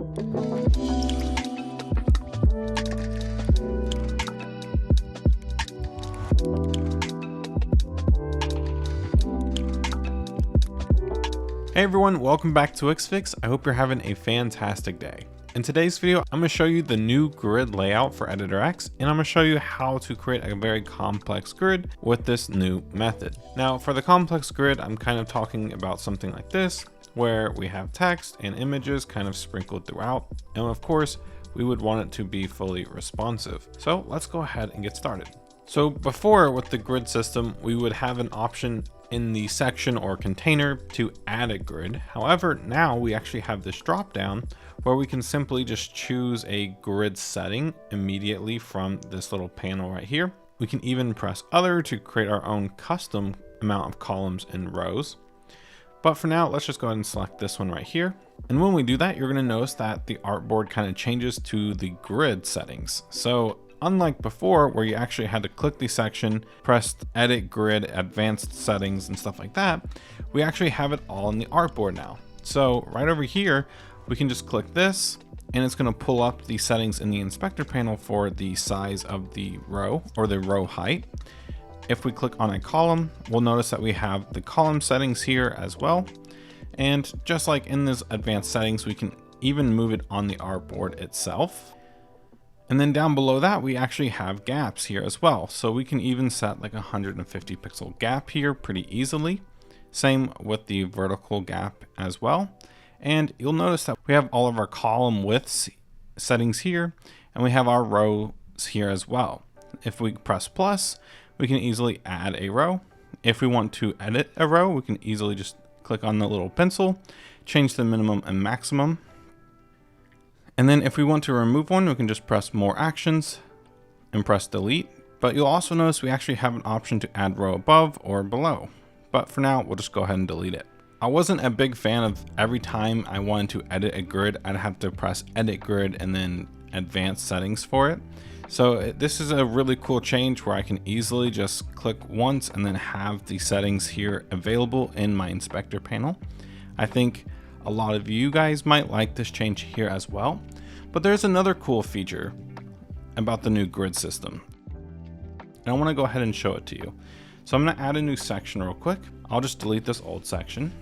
Hey everyone, welcome back to Wix Fix. I hope you're having a fantastic day. In today's video, I'm going to show you the new grid layout for Editor X, and I'm going to show you how to create a very complex grid with this new method. Now, for the complex grid, I'm kind of talking about something like this, where we have text and images kind of sprinkled throughout. And of course, we would want it to be fully responsive. So let's go ahead and get started. So before, with the grid system, we would have an option in the section or container to add a grid. However, now we actually have this drop down where we can simply just choose a grid setting immediately from this little panel right here. We can even press other to create our own custom amount of columns and rows. But for now, let's just go ahead and select this one right here. And when we do that, you're going to notice that the artboard kind of changes to the grid settings. So unlike before, where you actually had to click the section, press edit grid, advanced settings and stuff like that, we actually have it all in the artboard now. So right over here, we can just click this and it's going to pull up the settings in the inspector panel for the size of the row or the row height. If we click on a column, we'll notice that we have the column settings here as well. And just like in this advanced settings, we can even move it on the artboard itself. And then down below that, we actually have gaps here as well. So we can even set like a 150 pixel gap here pretty easily. Same with the vertical gap as well. And you'll notice that we have all of our column widths settings here, and we have our rows here as well. If we press plus, we can easily add a row. If we want to edit a row, we can easily just click on the little pencil, change the minimum and maximum. And then if we want to remove one, we can just press more actions and press delete. But you'll also notice we actually have an option to add row above or below. But for now, we'll just go ahead and delete it. I wasn't a big fan of every time I wanted to edit a grid, I'd have to press edit grid and then advanced settings for it. So this is a really cool change where I can easily just click once and then have the settings here available in my inspector panel. I think a lot of you guys might like this change here as well, but there's another cool feature about the new grid system. And I want to go ahead and show it to you. So I'm going to add a new section real quick. I'll just delete this old section.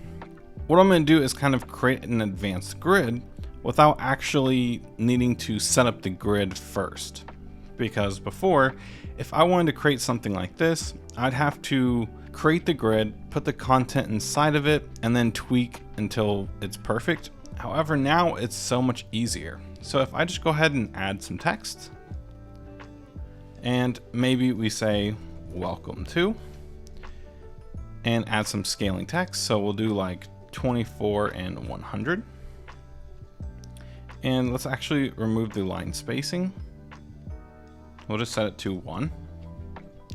What I'm going to do is kind of create an advanced grid without actually needing to set up the grid first. Because before, if I wanted to create something like this, I'd have to create the grid, put the content inside of it, and then tweak until it's perfect. However, now it's so much easier. So if I just go ahead and add some text, and maybe we say welcome to, and add some scaling text. So we'll do like 24 and 100. And let's actually remove the line spacing. We'll just set it to 1,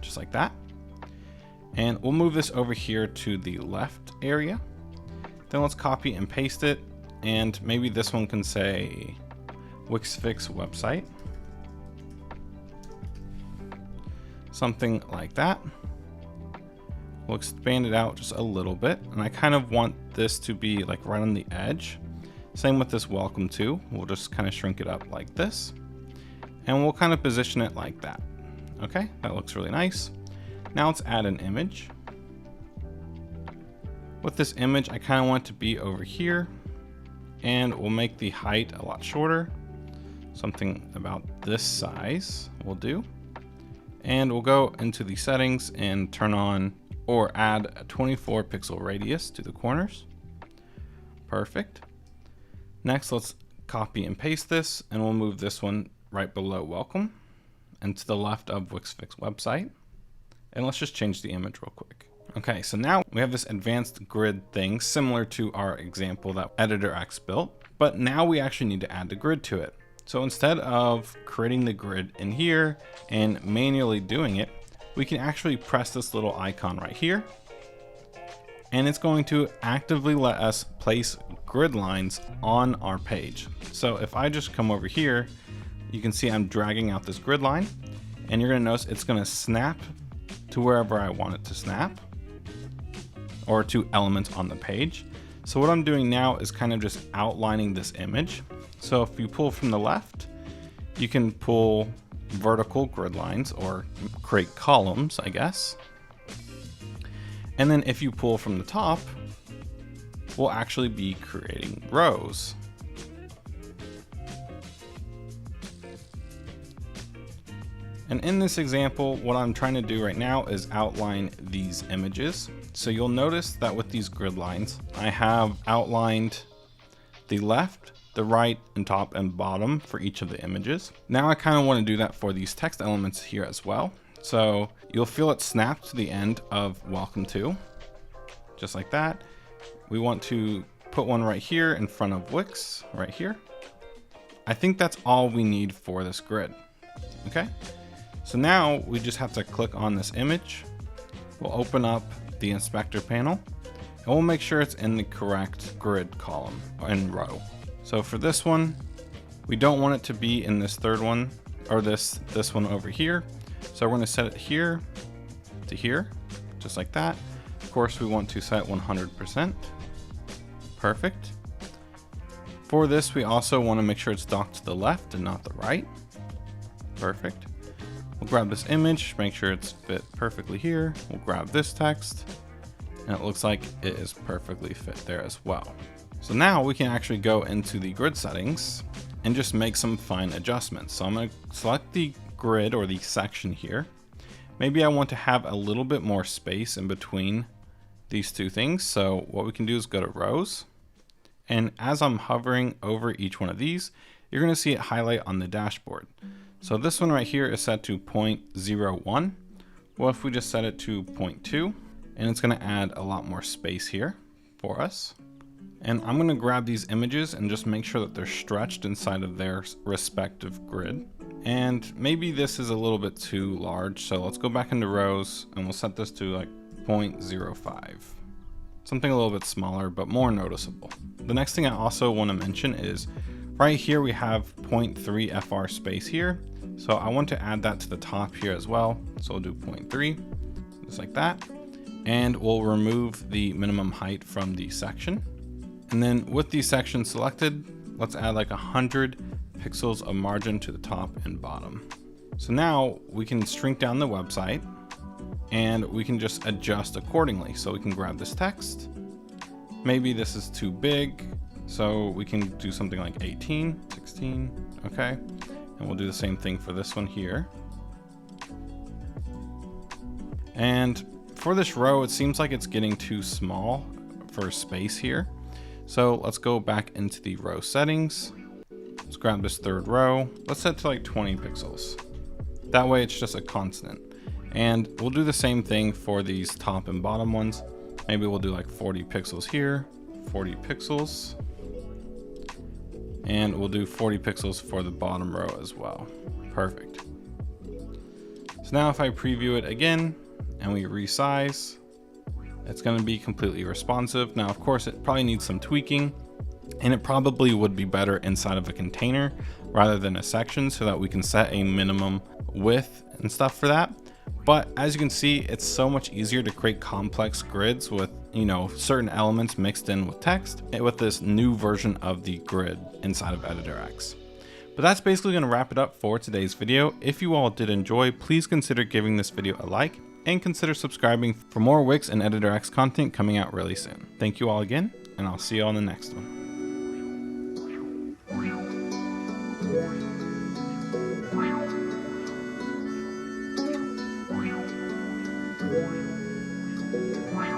just like that. And we'll move this over here to the left area. Then let's copy and paste it. And maybe this one can say Wix Fix website. Something like that. We'll expand it out just a little bit. And I kind of want this to be like right on the edge. Same with this welcome to. We'll just kind of shrink it up like this. And we'll kind of position it like that. Okay, that looks really nice. Now let's add an image. With this image, I kind of want it to be over here, and we'll make the height a lot shorter. Something about this size will do. And we'll go into the settings and turn on or add a 24 pixel radius to the corners. Perfect. Next, let's copy and paste this, and we'll move this one right below welcome and to the left of Wix Fix website. And let's just change the image real quick. Okay, so now we have this advanced grid thing similar to our example that Editor X built, but now we actually need to add the grid to it. So instead of creating the grid in here and manually doing it, we can actually press this little icon right here, and it's going to actively let us place grid lines on our page. So if I just come over here, you can see I'm dragging out this grid line, and you're going to notice it's going to snap to wherever I want it to snap, or to elements on the page. So what I'm doing now is kind of just outlining this image. So if you pull from the left, you can pull vertical grid lines or create columns, I guess. And then if you pull from the top, we'll actually be creating rows. And in this example, what I'm trying to do right now is outline these images. So you'll notice that with these grid lines, I have outlined the left, the right, and top and bottom for each of the images. Now I kind of want to do that for these text elements here as well. So you'll feel it snap to the end of welcome to, just like that. We want to put one right here in front of Wix, right here. I think that's all we need for this grid, okay? So now we just have to click on this image. We'll open up the inspector panel and we'll make sure it's in the correct grid column and row. So for this one, we don't want it to be in this third one or this one over here. So we're going to set it here to here, just like that. Of course, we want to set 100%. Perfect. For this, we also want to make sure it's docked to the left and not the right. Perfect. We'll grab this image, make sure it's fit perfectly here. We'll grab this text, and it looks like it is perfectly fit there as well. So now we can actually go into the grid settings and just make some fine adjustments. So I'm going to select the grid or the section here. Maybe I want to have a little bit more space in between these two things. So what we can do is go to rows. And as I'm hovering over each one of these, you're going to see it highlight on the dashboard. So this one right here is set to 0.01. Well, if we just set it to 0.2, and it's going to add a lot more space here for us. And I'm going to grab these images and just make sure that they're stretched inside of their respective grid. And maybe this is a little bit too large. So let's go back into rows and we'll set this to like 0.05. Something a little bit smaller, but more noticeable. The next thing I also want to mention is right here, we have 0.3 FR space here. So I want to add that to the top here as well. So we'll do 0.3, just like that. And we'll remove the minimum height from the section. And then with these sections selected, let's add like 100 pixels of margin to the top and bottom. So now we can shrink down the website and we can just adjust accordingly. So we can grab this text. Maybe this is too big. So we can do something like 18, 16, okay? And we'll do the same thing for this one here. And for this row, it seems like it's getting too small for space here. So let's go back into the row settings. Let's grab this third row. Let's set to like 20 pixels. That way it's just a constant. And we'll do the same thing for these top and bottom ones. Maybe we'll do like 40 pixels here, 40 pixels. And we'll do 40 pixels for the bottom row as well. Perfect. So now if I preview it again and we resize, it's going to be completely responsive. Now, of course, it probably needs some tweaking, and it probably would be better inside of a container rather than a section so that we can set a minimum width and stuff for that. But as you can see, it's so much easier to create complex grids with, certain elements mixed in with text with this new version of the grid inside of Editor X. But that's basically going to wrap it up for today's video. If you all did enjoy, please consider giving this video a like and consider subscribing for more Wix and Editor X content coming out really soon. Thank you all again, and I'll see you all in the next one. Wow.